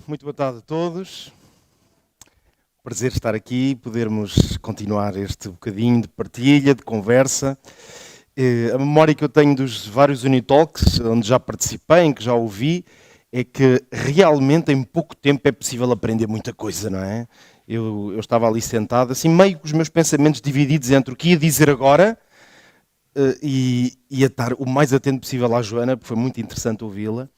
muito boa tarde a todos. Prazer estar aqui, podermos continuar este bocadinho de partilha, de conversa. A memória que eu tenho dos vários Unitalks, onde já participei, em que já ouvi, é que realmente em pouco tempo é possível aprender muita coisa, não é? Eu estava ali sentado, assim, meio com os meus pensamentos divididos entre o que ia dizer agora e ia estar o mais atento possível à Joana, porque foi muito interessante ouvi-la.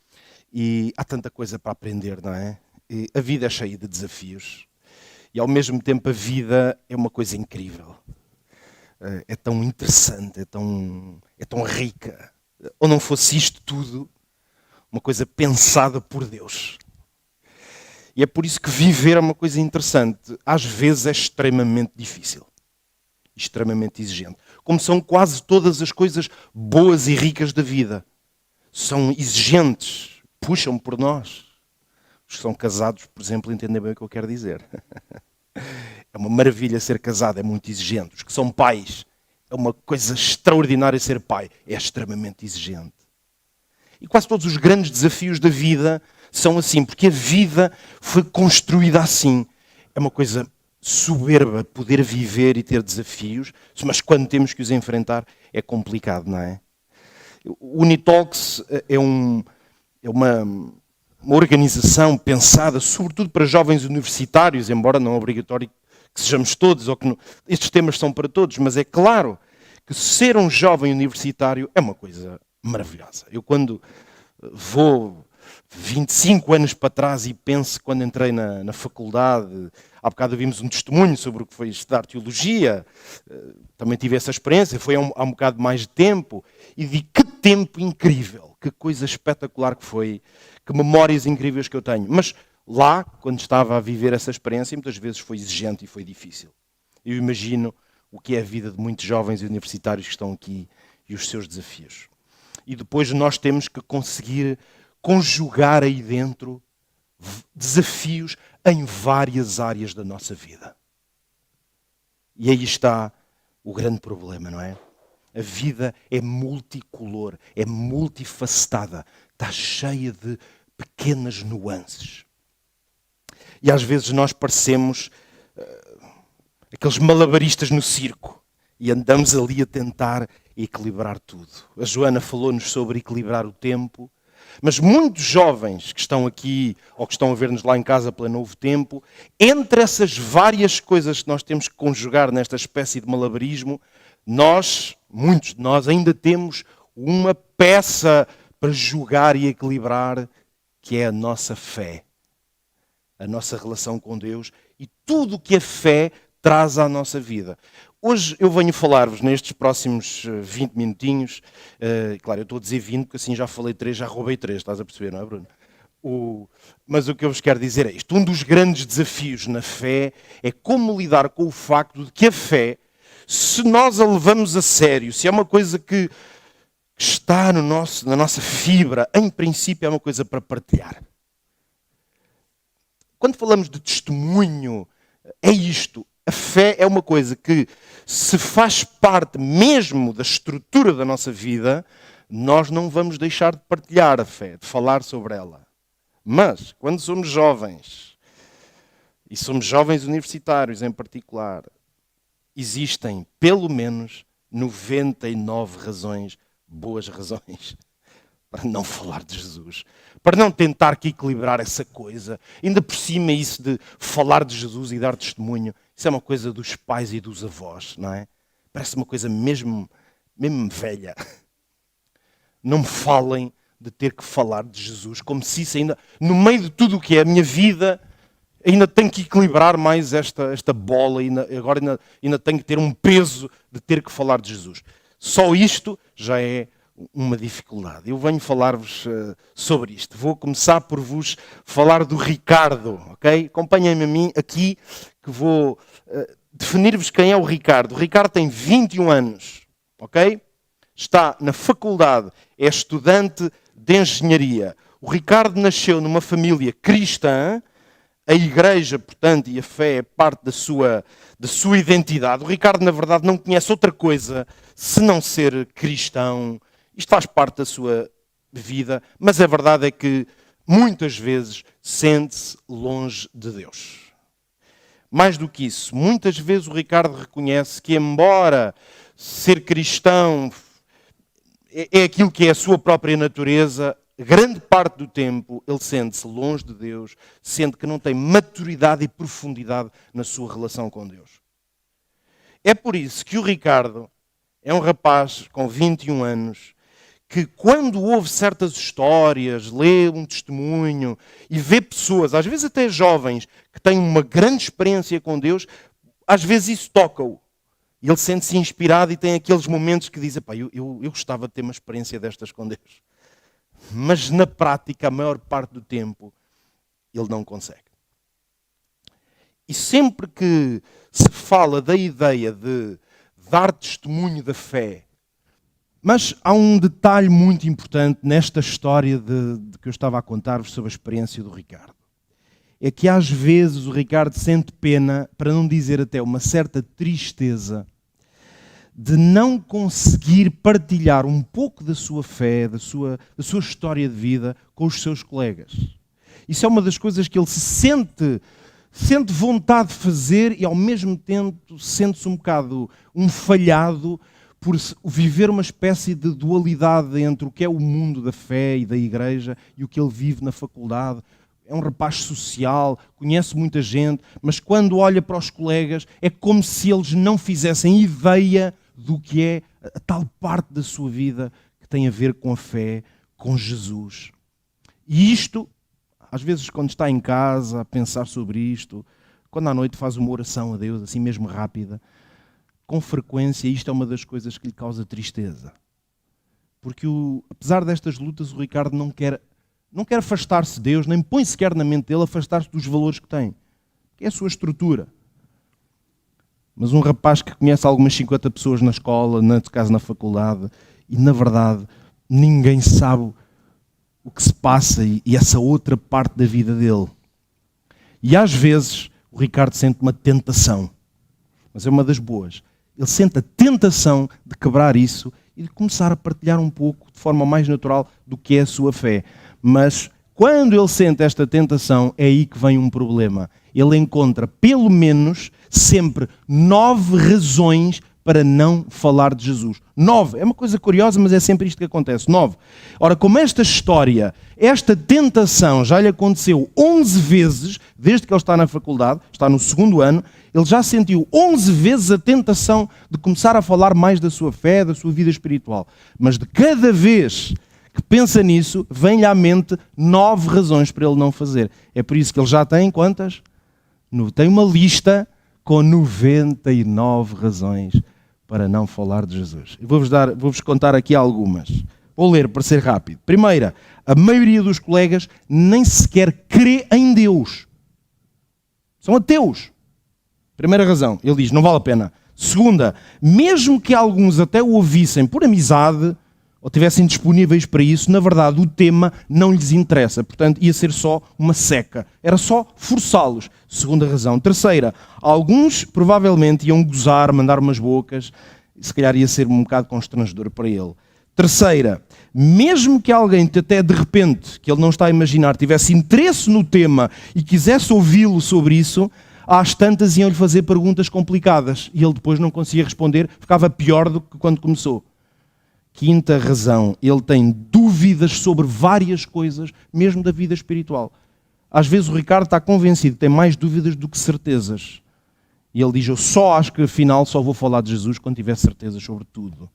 E há tanta coisa para aprender, não é? E a vida é cheia de desafios. E ao mesmo tempo a vida é uma coisa incrível. É tão interessante, é tão rica. Ou não fosse isto tudo, uma coisa pensada por Deus. E é por isso que viver é uma coisa interessante. Às vezes é extremamente difícil. Extremamente exigente. Como são quase todas as coisas boas e ricas da vida. São exigentes. Puxam por nós. Os que são casados, por exemplo, entendem bem o que eu quero dizer. É uma maravilha ser casado, é muito exigente. Os que são pais, é uma coisa extraordinária ser pai. É extremamente exigente. E quase todos os grandes desafios da vida são assim, porque a vida foi construída assim. É uma coisa soberba poder viver e ter desafios, mas quando temos que os enfrentar é complicado, não é? O Unitalks é uma organização pensada sobretudo para jovens universitários, embora não é obrigatório que sejamos todos, ou que não, estes temas são para todos, mas é claro que ser um jovem universitário é uma coisa maravilhosa. Eu quando vou 25 anos para trás e penso quando entrei na faculdade, há bocado vimos um testemunho sobre o que foi estudar teologia, também tive essa experiência, foi há um bocado mais de tempo, e de que tempo incrível, que coisa espetacular que foi, que memórias incríveis que eu tenho. Mas lá, quando estava a viver essa experiência, muitas vezes foi exigente e foi difícil. Eu imagino o que é a vida de muitos jovens universitários que estão aqui e os seus desafios. E depois nós temos que conseguir conjugar aí dentro desafios em várias áreas da nossa vida. E aí está o grande problema, não é? A vida é multicolor, é multifacetada, está cheia de pequenas nuances. E às vezes nós parecemos aqueles malabaristas no circo e andamos ali a tentar equilibrar tudo. A Joana falou-nos sobre equilibrar o tempo, mas muitos jovens que estão aqui ou que estão a ver-nos lá em casa pela Novo Tempo, entre essas várias coisas que nós temos que conjugar nesta espécie de malabarismo, muitos de nós, ainda temos uma peça para jogar e equilibrar, que é a nossa fé, a nossa relação com Deus e tudo o que a fé traz à nossa vida. Hoje eu venho falar-vos nestes próximos 20 minutinhos, claro, eu estou a dizer 20 porque assim já falei 3, já roubei 3, estás a perceber, não é, Bruno? Mas o que eu vos quero dizer é isto. Um dos grandes desafios na fé é como lidar com o facto de que a fé, se nós a levamos a sério, se é uma coisa que está na nossa fibra, em princípio é uma coisa para partilhar. Quando falamos de testemunho, é isto. A fé é uma coisa que, se faz parte mesmo da estrutura da nossa vida, nós não vamos deixar de partilhar a fé, de falar sobre ela. Mas, quando somos jovens, e somos jovens universitários em particular, existem pelo menos 99 razões, boas razões, para não falar de Jesus, para não tentar que equilibrar essa coisa. Ainda por cima isso de falar de Jesus e dar testemunho, isso é uma coisa dos pais e dos avós, não é? Parece uma coisa mesmo velha. Não me falem de ter que falar de Jesus, como se isso ainda, no meio de tudo o que é a minha vida, ainda tenho que equilibrar mais esta bola, agora ainda tenho que ter um peso de ter que falar de Jesus. Só isto já é uma dificuldade. Eu venho falar-vos sobre isto. Vou começar por vos falar do Ricardo, ok? Acompanhem-me a mim aqui, que vou definir-vos quem é o Ricardo. O Ricardo tem 21 anos, ok? Está na faculdade, é estudante de engenharia. O Ricardo nasceu numa família cristã, a igreja, portanto, e a fé é parte da sua identidade. O Ricardo, na verdade, não conhece outra coisa se não ser cristão. Isto faz parte da sua vida, mas a verdade é que muitas vezes, sente-se longe de Deus. Mais do que isso, muitas vezes o Ricardo reconhece que, embora ser cristão é aquilo que é a sua própria natureza, grande parte do tempo ele sente-se longe de Deus, sente que não tem maturidade e profundidade na sua relação com Deus. É por isso que o Ricardo é um rapaz com 21 anos que, quando ouve certas histórias, lê um testemunho e vê pessoas, às vezes até jovens, que têm uma grande experiência com Deus, às vezes isso toca-o. E ele sente-se inspirado e tem aqueles momentos que diz: eu gostava de ter uma experiência destas com Deus. Mas na prática, a maior parte do tempo, ele não consegue. E sempre que se fala da ideia de dar testemunho da fé, mas há um detalhe muito importante nesta história de que eu estava a contar-vos sobre a experiência do Ricardo. É que às vezes o Ricardo sente pena, para não dizer até uma certa tristeza, de não conseguir partilhar um pouco da sua fé, da sua história de vida com os seus colegas. Isso é uma das coisas que ele se sente vontade de fazer e ao mesmo tempo sente-se um bocado falhado por viver uma espécie de dualidade entre o que é o mundo da fé e da igreja e o que ele vive na faculdade. É um rapaz social, conhece muita gente, mas quando olha para os colegas é como se eles não fizessem ideia do que é a tal parte da sua vida que tem a ver com a fé, com Jesus. E isto, às vezes quando está em casa a pensar sobre isto, quando à noite faz uma oração a Deus, assim mesmo rápida, com frequência isto é uma das coisas que lhe causa tristeza. Porque apesar destas lutas o Ricardo não quer afastar-se de Deus, nem põe sequer na mente dele afastar-se dos valores que tem, que é a sua estrutura. Mas um rapaz que conhece algumas 50 pessoas na escola, neste caso na faculdade, e na verdade ninguém sabe o que se passa e essa outra parte da vida dele. E às vezes o Ricardo sente uma tentação, mas é uma das boas. Ele sente a tentação de quebrar isso e de começar a partilhar um pouco de forma mais natural do que é a sua fé. Mas quando ele sente esta tentação, é aí que vem um problema. Ele encontra pelo menos sempre 9 razões para não falar de Jesus. 9. É uma coisa curiosa, mas é sempre isto que acontece. 9. Ora, como esta história, esta tentação já lhe aconteceu 11 vezes, desde que ele está na faculdade, está no 2º ano, ele já sentiu 11 vezes a tentação de começar a falar mais da sua fé, da sua vida espiritual. Mas de cada vez que pensa nisso, vem-lhe à mente 9 razões para ele não fazer. É por isso que ele já tem quantas? Tem uma lista com 99 razões para não falar de Jesus. Vou-vos contar aqui algumas. Vou ler para ser rápido. Primeira, a maioria dos colegas nem sequer crê em Deus. São ateus. Primeira razão, ele diz, não vale a pena. Segunda, mesmo que alguns até o ouvissem por amizade ou estivessem disponíveis para isso, na verdade o tema não lhes interessa. Portanto, ia ser só uma seca. Era só forçá-los. Segunda razão. Terceira, alguns provavelmente iam gozar, mandar umas bocas, se calhar ia ser um bocado constrangedor para ele. Terceira, mesmo que alguém até de repente, que ele não está a imaginar, tivesse interesse no tema e quisesse ouvi-lo sobre isso, às tantas iam-lhe fazer perguntas complicadas e ele depois não conseguia responder, ficava pior do que quando começou. Quinta razão, ele tem dúvidas sobre várias coisas, mesmo da vida espiritual. Às vezes o Ricardo está convencido, tem mais dúvidas do que certezas. E ele diz, eu só acho que afinal só vou falar de Jesus quando tiver certezas sobre tudo.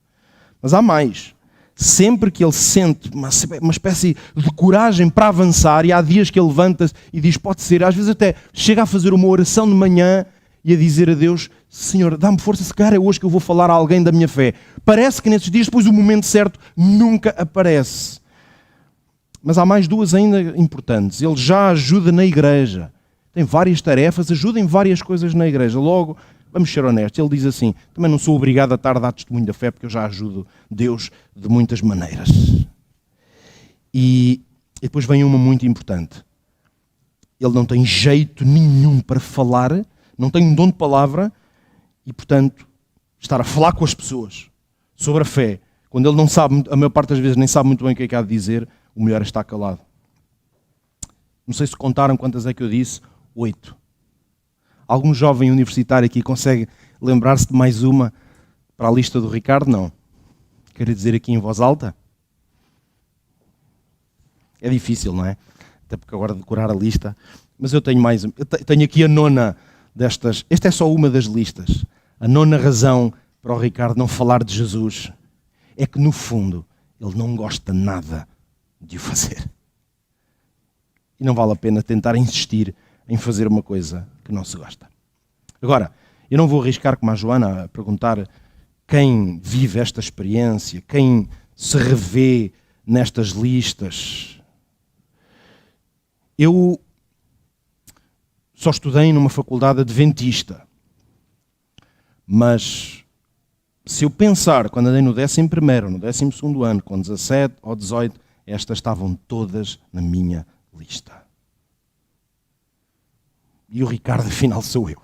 Mas há mais. Sempre que ele sente uma espécie de coragem para avançar, e há dias que ele levanta-se e diz, pode ser, às vezes até chega a fazer uma oração de manhã e a dizer a Deus, Senhor, dá-me força, se calhar é hoje que eu vou falar a alguém da minha fé. Parece que nesses dias, depois o momento certo nunca aparece. Mas há mais 2 ainda importantes. Ele já ajuda na igreja. Tem várias tarefas, ajuda em várias coisas na igreja. Logo, vamos ser honestos, ele diz assim, também não sou obrigado a estar a dar testemunho da fé, porque eu já ajudo Deus de muitas maneiras. E depois vem uma muito importante. Ele não tem jeito nenhum para falar, não tem um dom de palavra, e portanto, estar a falar com as pessoas sobre a fé, quando ele não sabe, a maior parte das vezes nem sabe muito bem o que é que há de dizer, o melhor é estar calado. Não sei se contaram quantas é que eu disse. 8. Algum jovem universitário aqui consegue lembrar-se de mais uma para a lista do Ricardo? Não. Quero dizer aqui em voz alta? É difícil, não é? Até porque agora decorar a lista. Mas eu tenho mais. Eu tenho aqui a nona destas. Esta é só uma das listas. A nona razão para o Ricardo não falar de Jesus é que, no fundo, ele não gosta nada de o fazer. E não vale a pena tentar insistir em fazer uma coisa que não se gosta. Agora, eu não vou arriscar, como a Joana, a perguntar quem vive esta experiência, quem se revê nestas listas. Eu só estudei numa faculdade adventista, mas se eu pensar, quando andei no 11º, no 12º ano, com 17 ou 18, estas estavam todas na minha lista. E o Ricardo, afinal, sou eu.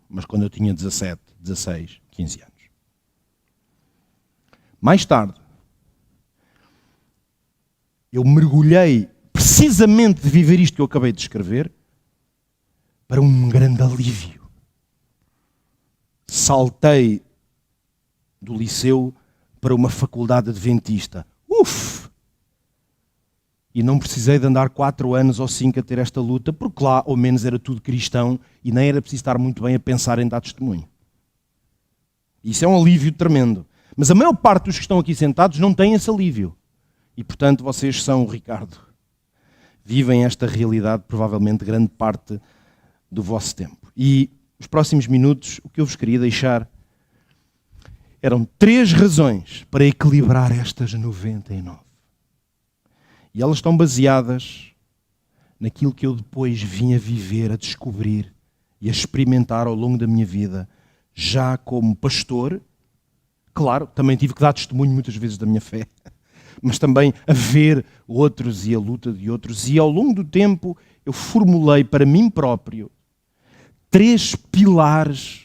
Mas quando eu tinha 17, 16, 15 anos. Mais tarde, eu mergulhei, precisamente de viver isto que eu acabei de escrever, para um grande alívio. Saltei do liceu para uma faculdade adventista. E não precisei de andar 4 anos ou 5 a ter esta luta, porque lá, ao menos, era tudo cristão e nem era preciso estar muito bem a pensar em dar testemunho. Isso é um alívio tremendo. Mas a maior parte dos que estão aqui sentados não tem esse alívio. E, portanto, vocês são o Ricardo. Vivem esta realidade, provavelmente, grande parte do vosso tempo. E os próximos minutos, o que eu vos queria deixar eram 3 razões para equilibrar estas 99. E elas estão baseadas naquilo que eu depois vim a viver, a descobrir e a experimentar ao longo da minha vida, já como pastor. Claro, também tive que dar testemunho muitas vezes da minha fé, mas também a ver outros e a luta de outros. E ao longo do tempo eu formulei para mim próprio 3 pilares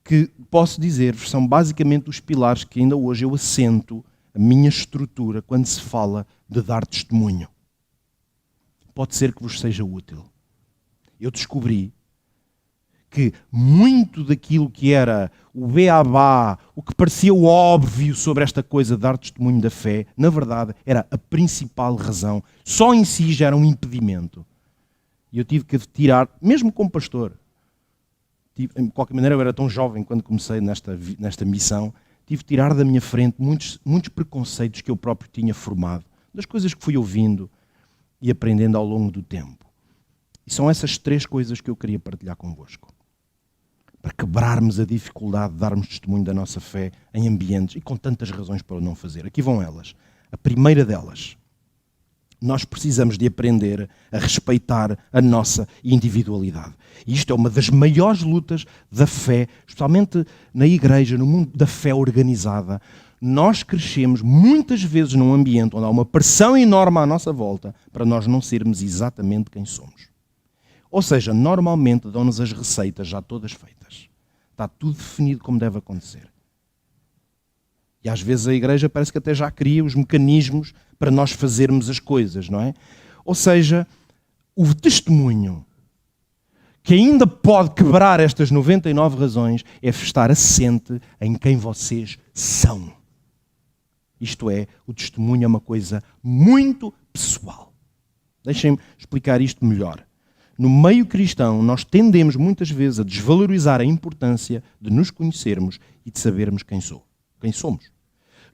que, posso dizer-vos, são basicamente os pilares que ainda hoje eu assento a minha estrutura quando se fala de dar testemunho. Pode ser que vos seja útil. Eu descobri que muito daquilo que era o beabá, o que parecia o óbvio sobre esta coisa de dar testemunho da fé, na verdade era a principal razão. Só em si já era um impedimento. E eu tive que tirar, mesmo como pastor, de qualquer maneira eu era tão jovem quando comecei nesta missão, tive que tirar da minha frente muitos preconceitos que eu próprio tinha formado, das coisas que fui ouvindo e aprendendo ao longo do tempo. E são essas 3 coisas que eu queria partilhar convosco. Para quebrarmos a dificuldade de darmos testemunho da nossa fé em ambientes e com tantas razões para o não fazer. Aqui vão elas. A primeira delas, nós precisamos de aprender a respeitar a nossa individualidade. E isto é uma das maiores lutas da fé, especialmente na igreja, no mundo da fé organizada. Nós crescemos muitas vezes num ambiente onde há uma pressão enorme à nossa volta para nós não sermos exatamente quem somos. Ou seja, normalmente dão-nos as receitas já todas feitas. Está tudo definido como deve acontecer. E às vezes a igreja parece que até já cria os mecanismos para nós fazermos as coisas, não é? Ou seja, o testemunho que ainda pode quebrar estas 99 razões é estar assente em quem vocês são. Isto é, o testemunho é uma coisa muito pessoal. Deixem-me explicar isto melhor. No meio cristão, nós tendemos muitas vezes a desvalorizar a importância de nos conhecermos e de sabermos quem somos.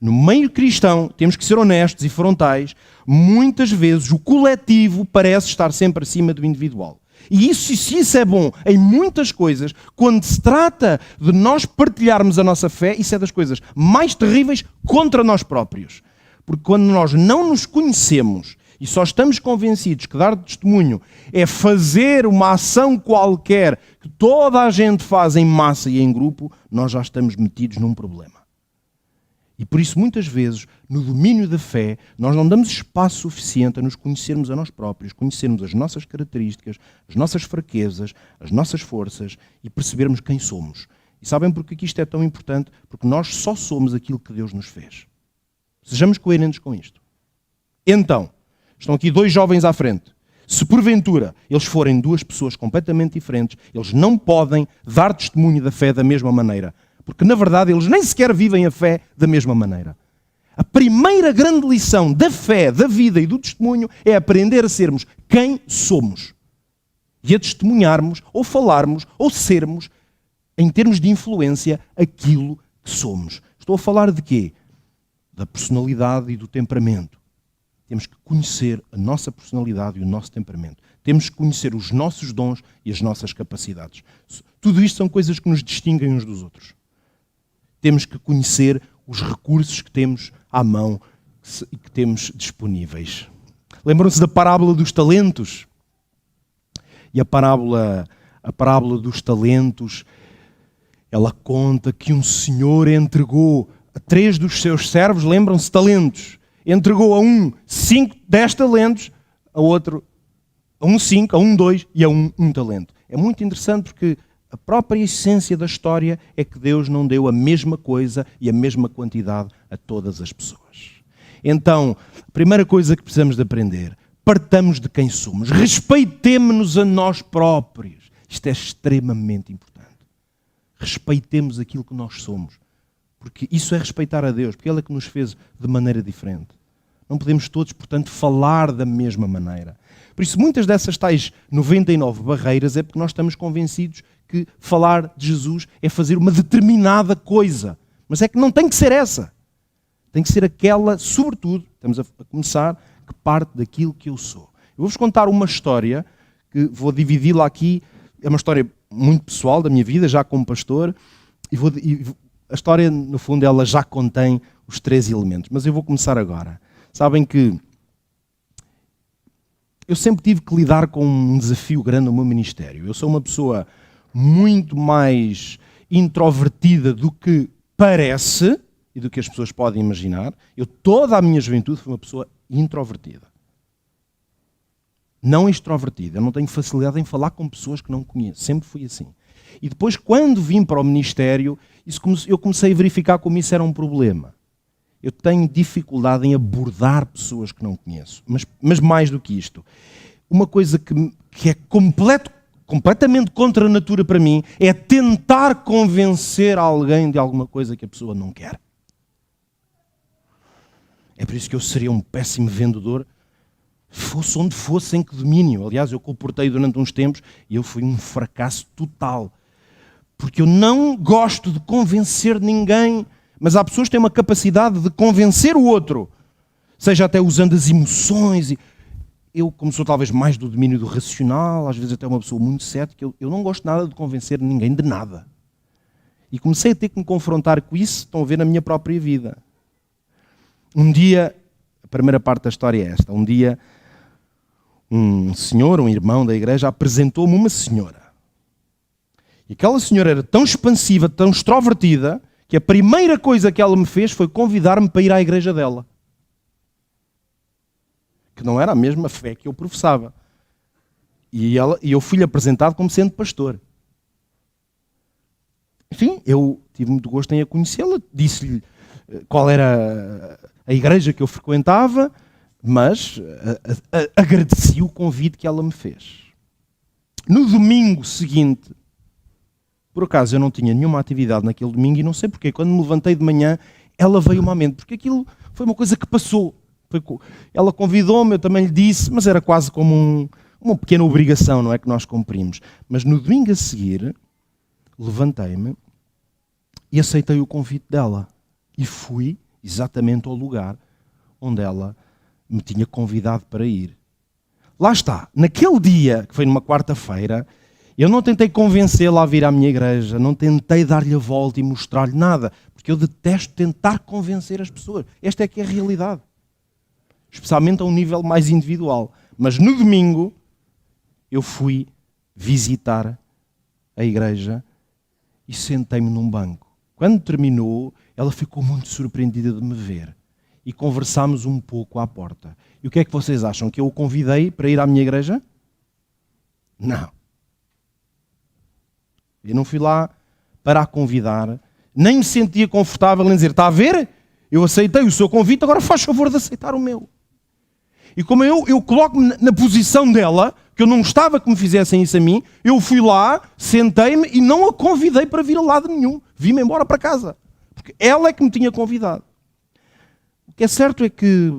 No meio cristão, temos que ser honestos e frontais, muitas vezes o coletivo parece estar sempre acima do individual. E se isso é bom em muitas coisas, quando se trata de nós partilharmos a nossa fé, isso é das coisas mais terríveis contra nós próprios. Porque quando nós não nos conhecemos e só estamos convencidos que dar testemunho é fazer uma ação qualquer que toda a gente faz em massa e em grupo, nós já estamos metidos num problema. E por isso, muitas vezes, no domínio da fé, nós não damos espaço suficiente a nos conhecermos a nós próprios, conhecermos as nossas características, as nossas fraquezas, as nossas forças e percebermos quem somos. E sabem porque que isto é tão importante? Porque nós só somos aquilo que Deus nos fez. Sejamos coerentes com isto. Então, Estão aqui 2 jovens à frente. Se porventura eles forem 2 pessoas completamente diferentes, eles não podem dar testemunho da fé da mesma maneira. Porque, na verdade, eles nem sequer vivem a fé da mesma maneira. A primeira grande lição da fé, da vida e do testemunho é aprender a sermos quem somos. E a testemunharmos, ou falarmos, ou sermos, em termos de influência, aquilo que somos. Estou a falar de quê? Da personalidade e do temperamento. Temos que conhecer a nossa personalidade e o nosso temperamento. Temos que conhecer os nossos dons e as nossas capacidades. Tudo isto são coisas que nos distinguem uns dos outros. Temos que conhecer os recursos que temos à mão e que temos disponíveis. Lembram-se da parábola dos talentos? E a parábola dos talentos, ela conta que um senhor entregou a 3 dos seus servos, lembram-se, talentos. Entregou a um 5, 10 talentos, a outro a um 5, a um 2 e a um talento. É muito interessante porque a própria essência da história é que Deus não deu a mesma coisa e a mesma quantidade a todas as pessoas. Então, a primeira coisa que precisamos de aprender, partamos de quem somos, respeitemo-nos a nós próprios. Isto é extremamente importante. Respeitemos aquilo que nós somos. Porque isso é respeitar a Deus, porque Ele é que nos fez de maneira diferente. Não podemos todos, portanto, falar da mesma maneira. Por isso, muitas dessas tais 99 barreiras é porque nós estamos convencidos que falar de Jesus é fazer uma determinada coisa. Mas é que não tem que ser essa. Tem que ser aquela, sobretudo, estamos a começar, que parte daquilo que eu sou. Eu vou-vos contar uma história, que vou dividi-la aqui, é uma história muito pessoal da minha vida, já como pastor, a história, no fundo, ela já contém os 3 elementos. Mas eu vou começar agora. Sabem que eu sempre tive que lidar com um desafio grande no meu ministério. Eu sou uma pessoa muito mais introvertida do que parece e do que as pessoas podem imaginar. Eu, toda a minha juventude, fui uma pessoa introvertida. Não extrovertida. Eu não tenho facilidade em falar com pessoas que não conheço. Sempre fui assim. E depois, quando vim para o ministério, eu comecei a verificar como isso era um problema. Eu tenho dificuldade em abordar pessoas que não conheço. Mas mais do que isto, uma coisa que é completamente contra a natura para mim é tentar convencer alguém de alguma coisa que a pessoa não quer. É por isso que eu seria um péssimo vendedor, fosse onde fosse, em que domínio. Aliás, eu comportei durante uns tempos e eu fui um fracasso total. Porque eu não gosto de convencer ninguém, mas há pessoas que têm uma capacidade de convencer o outro, seja até usando as emoções. Eu, como sou talvez mais do domínio do racional, às vezes até uma pessoa muito cética, eu não gosto nada de convencer ninguém de nada. E comecei a ter que me confrontar com isso, estão a ver, na minha própria vida. Um dia, a primeira parte da história é esta, um dia um senhor, um irmão da igreja, apresentou-me uma senhora. E aquela senhora era tão expansiva, tão extrovertida, que a primeira coisa que ela me fez foi convidar-me para ir à igreja dela. Que não era a mesma fé que eu professava. E eu fui-lhe apresentado como sendo pastor. Enfim, eu tive muito gosto em a conhecê-la, disse-lhe qual era a igreja que eu frequentava, mas agradeci o convite que ela me fez. No domingo seguinte, por acaso eu não tinha nenhuma atividade naquele domingo e não sei porquê, quando me levantei de manhã, ela veio-me à mente, porque aquilo foi uma coisa que passou. Ela convidou-me, eu também lhe disse, mas era quase como uma pequena obrigação, não é, que nós cumprimos. Mas no domingo a seguir, levantei-me e aceitei o convite dela. E fui exatamente ao lugar onde ela me tinha convidado para ir. Lá está, naquele dia, que foi numa quarta-feira, eu não tentei convencê-la a vir à minha igreja, não tentei dar-lhe a volta e mostrar-lhe nada, porque eu detesto tentar convencer as pessoas. Esta é que é a realidade. Especialmente a um nível mais individual. Mas no domingo, eu fui visitar a igreja e sentei-me num banco. Quando terminou, ela ficou muito surpreendida de me ver. E conversámos um pouco à porta. E o que é que vocês acham? Que eu o convidei para ir à minha igreja? Não. Eu não fui lá para a convidar, nem me sentia confortável em dizer, está a ver? Eu aceitei o seu convite, agora faz favor de aceitar o meu. E como eu coloco-me na posição dela, que eu não gostava que me fizessem isso a mim, eu fui lá, sentei-me e não a convidei para vir a lado nenhum. Vi-me embora para casa. Porque ela é que me tinha convidado. O que é certo é que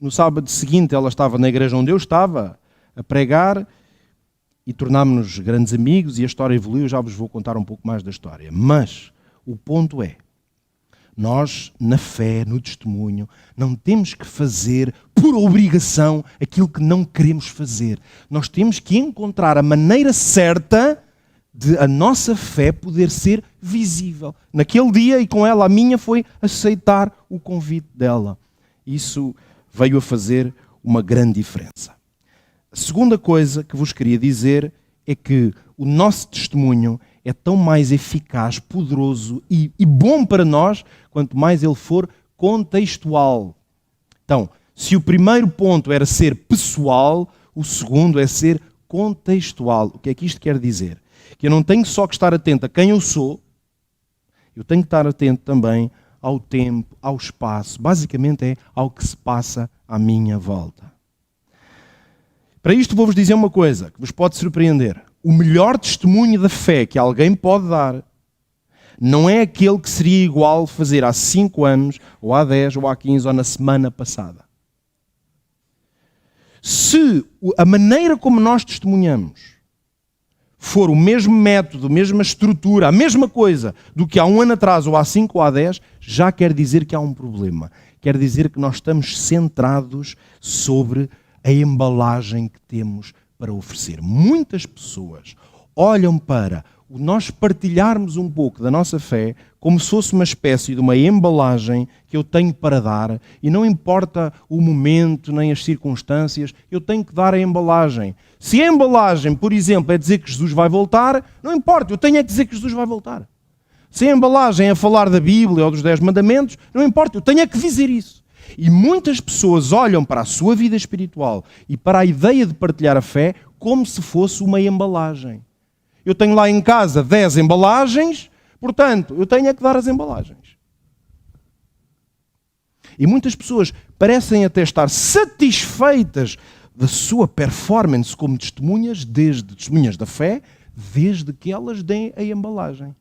no sábado seguinte ela estava na igreja onde eu estava a pregar e tornámos-nos grandes amigos e a história evoluiu. Já vos vou contar um pouco mais da história. Mas o ponto é, nós, na fé, no testemunho, não temos que fazer por obrigação aquilo que não queremos fazer. Nós temos que encontrar a maneira certa de a nossa fé poder ser visível. Naquele dia, e com ela a minha, foi aceitar o convite dela. Isso veio a fazer uma grande diferença. A segunda coisa que vos queria dizer é que o nosso testemunho é tão mais eficaz, poderoso e bom para nós, quanto mais ele for contextual. Então, se o primeiro ponto era ser pessoal, o segundo é ser contextual. O que é que isto quer dizer? Que eu não tenho só que estar atento a quem eu sou, eu tenho que estar atento também ao tempo, ao espaço. Basicamente é ao que se passa à minha volta. Para isto vou-vos dizer uma coisa que vos pode surpreender. O melhor testemunho da fé que alguém pode dar não é aquele que seria igual fazer há 5 anos, ou há 10, ou há 15, ou na semana passada. Se a maneira como nós testemunhamos for o mesmo método, a mesma estrutura, a mesma coisa do que há 1 ano atrás, ou há 5, ou há 10, já quer dizer que há um problema. Quer dizer que nós estamos centrados sobre a embalagem que temos para oferecer. Muitas pessoas olham para o nós partilharmos um pouco da nossa fé como se fosse uma espécie de uma embalagem que eu tenho para dar, e não importa o momento nem as circunstâncias, eu tenho que dar a embalagem. Se a embalagem, por exemplo, é dizer que Jesus vai voltar, não importa, eu tenho é que dizer que Jesus vai voltar. Se a embalagem é falar da Bíblia ou dos 10 mandamentos, não importa, eu tenho é que dizer isso. E muitas pessoas olham para a sua vida espiritual e para a ideia de partilhar a fé como se fosse uma embalagem. Eu tenho lá em casa 10 embalagens, portanto, eu tenho é que dar as embalagens. E muitas pessoas parecem até estar satisfeitas da sua performance como testemunhas da fé, desde que elas deem a embalagem.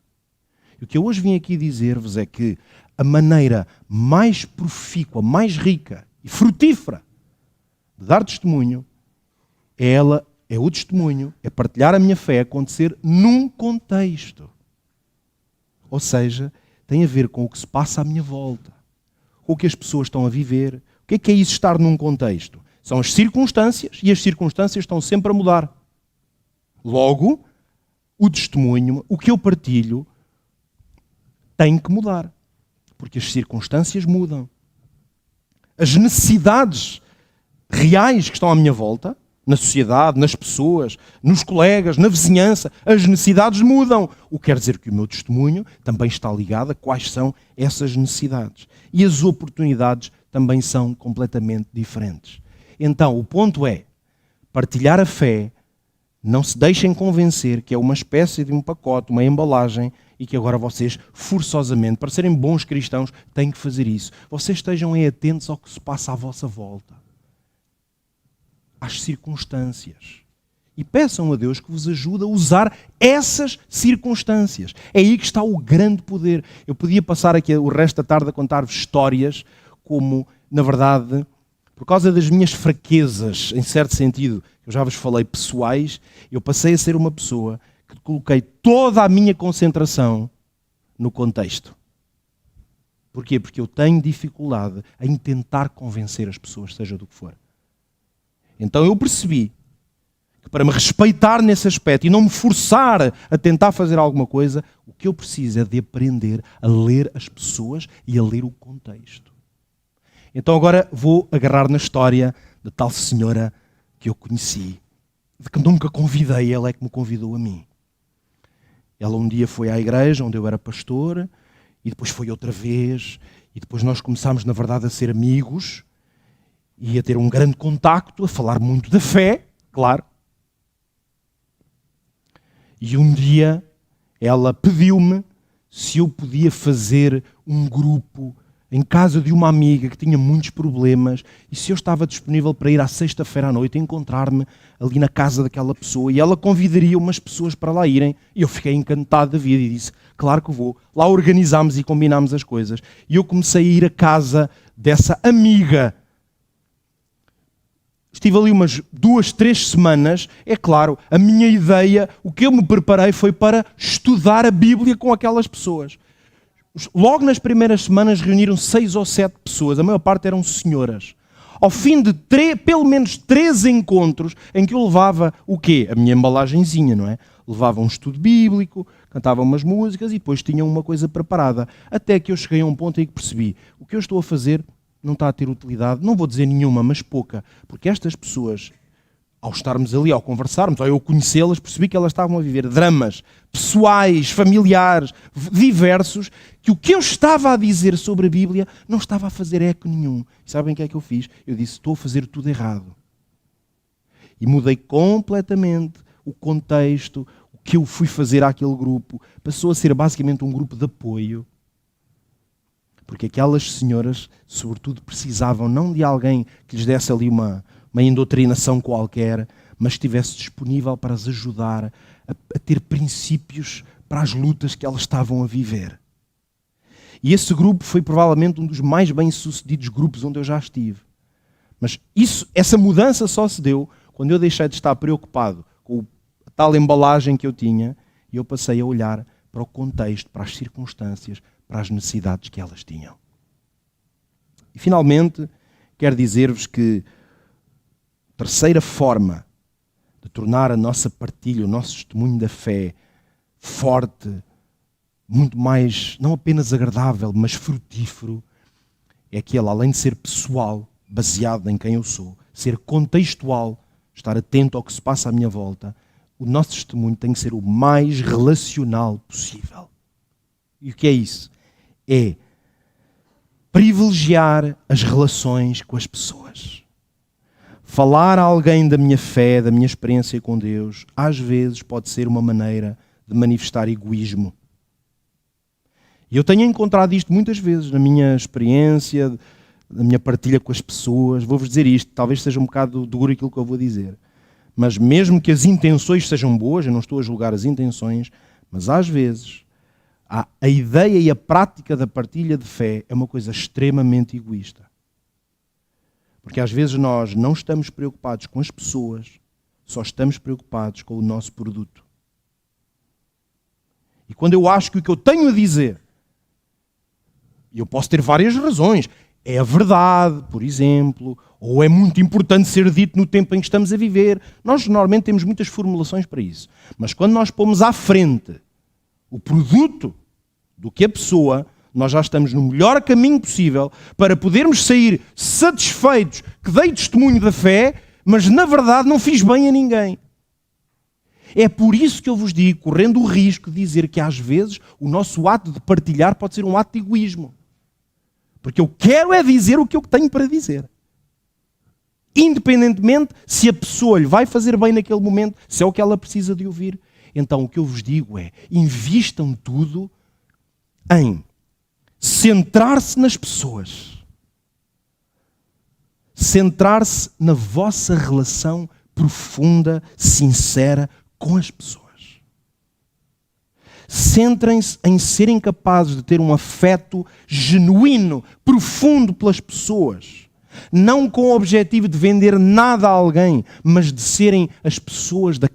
E o que eu hoje vim aqui dizer-vos é que a maneira mais profícua, mais rica e frutífera de dar testemunho é o testemunho, é partilhar a minha fé acontecer num contexto. Ou seja, tem a ver com o que se passa à minha volta, com o que as pessoas estão a viver. O que é isso estar num contexto? São as circunstâncias, e as circunstâncias estão sempre a mudar. Logo, o testemunho, o que eu partilho, tem que mudar. Porque as circunstâncias mudam. As necessidades reais que estão à minha volta, na sociedade, nas pessoas, nos colegas, na vizinhança, as necessidades mudam. O que quer dizer que o meu testemunho também está ligado a quais são essas necessidades. E as oportunidades também são completamente diferentes. Então, o ponto é, partilhar a fé, não se deixem convencer que é uma espécie de um pacote, uma embalagem, e que agora vocês, forçosamente, para serem bons cristãos, têm que fazer isso. Vocês estejam atentos ao que se passa à vossa volta, às circunstâncias. E peçam a Deus que vos ajude a usar essas circunstâncias. É aí que está o grande poder. Eu podia passar aqui o resto da tarde a contar-vos histórias como, na verdade, por causa das minhas fraquezas, em certo sentido, eu já vos falei, pessoais, eu passei a ser uma pessoa que coloquei toda a minha concentração no contexto. Porquê? Porque eu tenho dificuldade em tentar convencer as pessoas, seja do que for. Então eu percebi que para me respeitar nesse aspecto e não me forçar a tentar fazer alguma coisa, o que eu preciso é de aprender a ler as pessoas e a ler o contexto. Então agora vou agarrar na história da tal senhora que eu conheci, de que nunca convidei, ela é que me convidou a mim. Ela um dia foi à igreja onde eu era pastor, e depois foi outra vez, e depois nós começámos, na verdade, a ser amigos, e a ter um grande contacto, a falar muito da fé, claro. E um dia ela pediu-me se eu podia fazer um grupo em casa de uma amiga que tinha muitos problemas, e se eu estava disponível para ir à sexta-feira à noite encontrar-me ali na casa daquela pessoa, e ela convidaria umas pessoas para lá irem, e eu fiquei encantado da vida e disse, claro que vou. Lá organizámos e combinámos as coisas. E eu comecei a ir à casa dessa amiga. Estive ali umas 2, 3 semanas. É claro, a minha ideia, o que eu me preparei foi para estudar a Bíblia com aquelas pessoas. Logo nas primeiras semanas reuniram 6 ou 7 pessoas, a maior parte eram senhoras. Ao fim de pelo menos 3 encontros em que eu levava o quê? A minha embalagenzinha, não é? Levava um estudo bíblico, cantava umas músicas e depois tinha uma coisa preparada. Até que eu cheguei a um ponto em que percebi, o que eu estou a fazer não está a ter utilidade, não vou dizer nenhuma, mas pouca, porque estas pessoas, ao estarmos ali, ao conversarmos, ao eu conhecê-las, percebi que elas estavam a viver dramas pessoais, familiares, diversos, que o que eu estava a dizer sobre a Bíblia não estava a fazer eco nenhum. E sabem o que é que eu fiz? Eu disse, estou a fazer tudo errado. E mudei completamente o contexto, o que eu fui fazer àquele grupo. Passou a ser basicamente um grupo de apoio. Porque aquelas senhoras, sobretudo, precisavam não de alguém que lhes desse ali uma indoutrinação qualquer, mas estivesse disponível para as ajudar a ter princípios para as lutas que elas estavam a viver. E esse grupo foi provavelmente um dos mais bem-sucedidos grupos onde eu já estive. Mas essa mudança só se deu quando eu deixei de estar preocupado com a tal embalagem que eu tinha e eu passei a olhar para o contexto, para as circunstâncias, para as necessidades que elas tinham. E finalmente, quero dizer-vos que a terceira forma de tornar a nossa partilha, o nosso testemunho da fé forte, muito mais, não apenas agradável, mas frutífero, é aquele, além de ser pessoal, baseado em quem eu sou, ser contextual, estar atento ao que se passa à minha volta, o nosso testemunho tem que ser o mais relacional possível. E o que é isso? É privilegiar as relações com as pessoas. Falar a alguém da minha fé, da minha experiência com Deus, às vezes pode ser uma maneira de manifestar egoísmo. E eu tenho encontrado isto muitas vezes na minha experiência, na minha partilha com as pessoas. Vou-vos dizer isto, talvez seja um bocado duro aquilo que eu vou dizer. Mas mesmo que as intenções sejam boas, eu não estou a julgar as intenções, mas às vezes a ideia e a prática da partilha de fé é uma coisa extremamente egoísta. Porque às vezes nós não estamos preocupados com as pessoas, só estamos preocupados com o nosso produto. E quando eu acho que o que eu tenho a dizer, e eu posso ter várias razões, é a verdade, por exemplo, ou é muito importante ser dito no tempo em que estamos a viver. Nós normalmente temos muitas formulações para isso. Mas quando nós pomos à frente o produto do que a pessoa, nós já estamos no melhor caminho possível para podermos sair satisfeitos que dei testemunho da fé, mas na verdade não fiz bem a ninguém. É por isso que eu vos digo, correndo o risco de dizer que às vezes o nosso ato de partilhar pode ser um ato de egoísmo. Porque eu quero é dizer o que eu tenho para dizer. Independentemente se a pessoa lhe vai fazer bem naquele momento, se é o que ela precisa de ouvir. Então o que eu vos digo é, invistam tudo em centrar-se nas pessoas. Centrar-se na vossa relação profunda, sincera com as pessoas. Centrem-se em serem capazes de ter um afeto genuíno, profundo pelas pessoas. Não com o objetivo de vender nada a alguém, mas de serem as pessoas de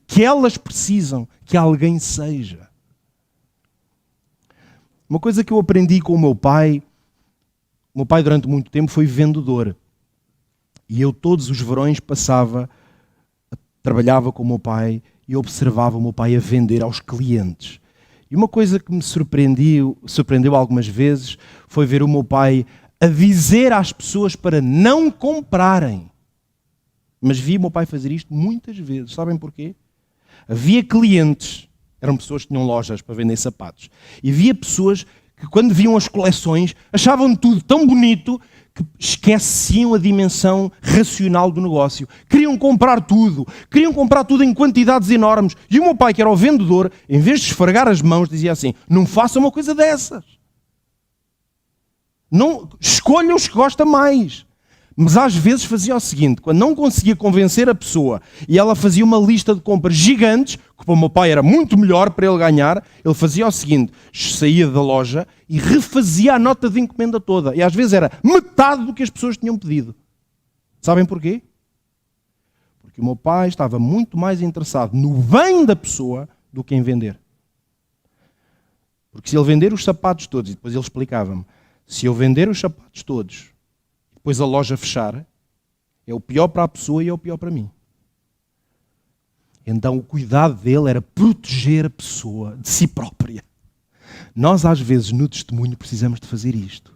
que elas precisam que alguém seja. Uma coisa que eu aprendi com o meu pai durante muito tempo foi vendedor. E eu todos os verões trabalhava com o meu pai e observava o meu pai a vender aos clientes. E uma coisa que me surpreendeu algumas vezes foi ver o meu pai a dizer às pessoas para não comprarem. Mas vi o meu pai fazer isto muitas vezes. Sabem porquê? Havia clientes, eram pessoas que tinham lojas para vender sapatos, e havia pessoas que quando viam as coleções achavam tudo tão bonito que esqueciam a dimensão racional do negócio. Queriam comprar tudo em quantidades enormes. E o meu pai, que era o vendedor, em vez de esfregar as mãos, dizia assim, não faça uma coisa dessas. Não, escolha os que gosta mais. Mas às vezes fazia o seguinte, quando não conseguia convencer a pessoa e ela fazia uma lista de compras gigantes, que para o meu pai era muito melhor para ele ganhar, ele fazia o seguinte, saía da loja e refazia a nota de encomenda toda. E às vezes era metade do que as pessoas tinham pedido. Sabem porquê? Porque o meu pai estava muito mais interessado no bem da pessoa do que em vender. Porque se ele vender os sapatos todos, e depois ele explicava-me, se eu vender os sapatos todos, depois a loja fechar, é o pior para a pessoa e é o pior para mim. Então o cuidado dele era proteger a pessoa de si própria. Nós às vezes no testemunho precisamos de fazer isto.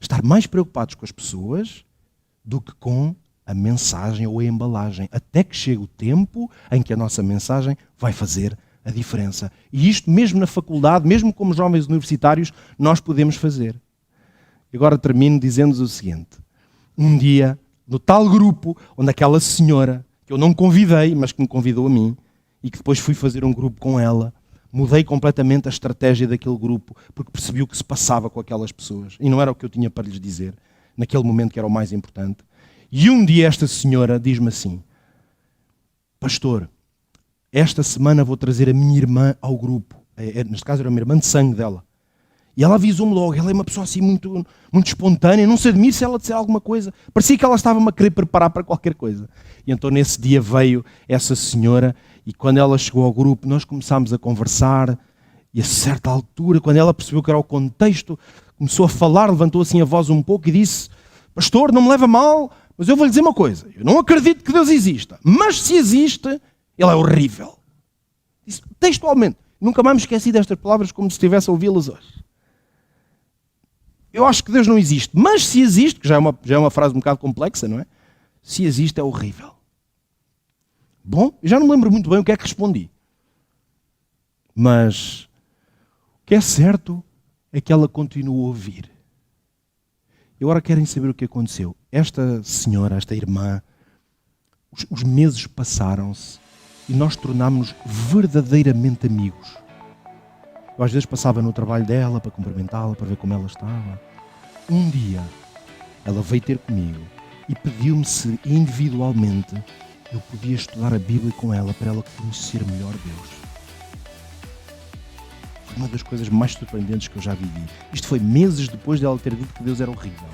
Estar mais preocupados com as pessoas do que com a mensagem ou a embalagem. Até que chegue o tempo em que a nossa mensagem vai fazer a diferença. E isto mesmo na faculdade, mesmo como jovens universitários, nós podemos fazer. E agora termino dizendo-vos o seguinte. Um dia, no tal grupo, onde aquela senhora, que eu não convidei, mas que me convidou a mim, e que depois fui fazer um grupo com ela, mudei completamente a estratégia daquele grupo, porque percebi o que se passava com aquelas pessoas. E não era o que eu tinha para lhes dizer, naquele momento que era o mais importante. E um dia esta senhora diz-me assim, pastor, esta semana vou trazer a minha irmã ao grupo. Neste caso era uma irmã de sangue dela. E ela avisou-me logo, ela é uma pessoa assim muito espontânea, não se admire se ela disser alguma coisa. Parecia que ela estava-me a querer preparar para qualquer coisa. E então nesse dia veio essa senhora e quando ela chegou ao grupo nós começámos a conversar e a certa altura, quando ela percebeu que era o contexto, começou a falar, levantou assim a voz um pouco e disse, pastor, não me leva mal, mas eu vou-lhe dizer uma coisa, eu não acredito que Deus exista, mas se existe, Ele é horrível. Disse textualmente, nunca mais me esqueci destas palavras como se estivesse a ouvi-las hoje. Eu acho que Deus não existe, mas se existe, que já é uma frase um bocado complexa, não é? Se existe é horrível. Bom, eu já não me lembro muito bem o que é que respondi. Mas o que é certo é que ela continuou a ouvir. E agora querem saber o que aconteceu. Esta senhora, esta irmã, os meses passaram-se e nós tornámos-nos verdadeiramente amigos. Eu às vezes passava no trabalho dela para cumprimentá-la, para ver como ela estava. Um dia, ela veio ter comigo e pediu-me se individualmente eu podia estudar a Bíblia com ela para ela conhecer melhor Deus. Foi uma das coisas mais surpreendentes que eu já vivi. Isto foi meses depois de ela ter dito que Deus era horrível.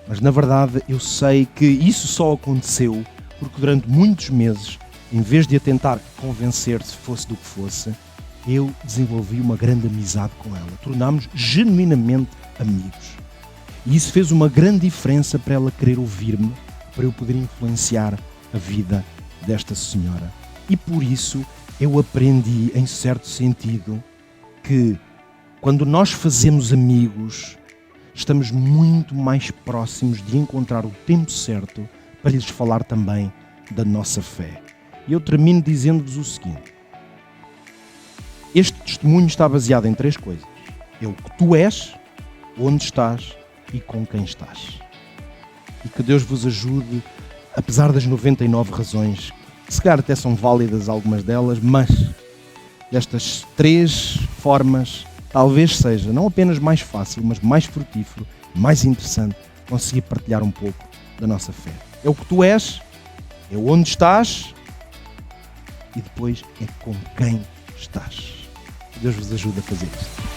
Mas na verdade eu sei que isso só aconteceu porque durante muitos meses, em vez de a tentar convencer se fosse do que fosse, eu desenvolvi uma grande amizade com ela. Tornámos-nos genuinamente amigos. E isso fez uma grande diferença para ela querer ouvir-me, para eu poder influenciar a vida desta senhora. E por isso eu aprendi, em certo sentido, que quando nós fazemos amigos, estamos muito mais próximos de encontrar o tempo certo para lhes falar também da nossa fé. E eu termino dizendo-vos o seguinte. Este testemunho está baseado em 3 coisas. É o que tu és, onde estás e com quem estás. E que Deus vos ajude, apesar das 99 razões, que se calhar até são válidas algumas delas, mas destas 3 formas, talvez seja não apenas mais fácil, mas mais frutífero, mais interessante, conseguir partilhar um pouco da nossa fé. É o que tu és, é onde estás e depois é com quem estás. Deus vos ajude a fazer isto.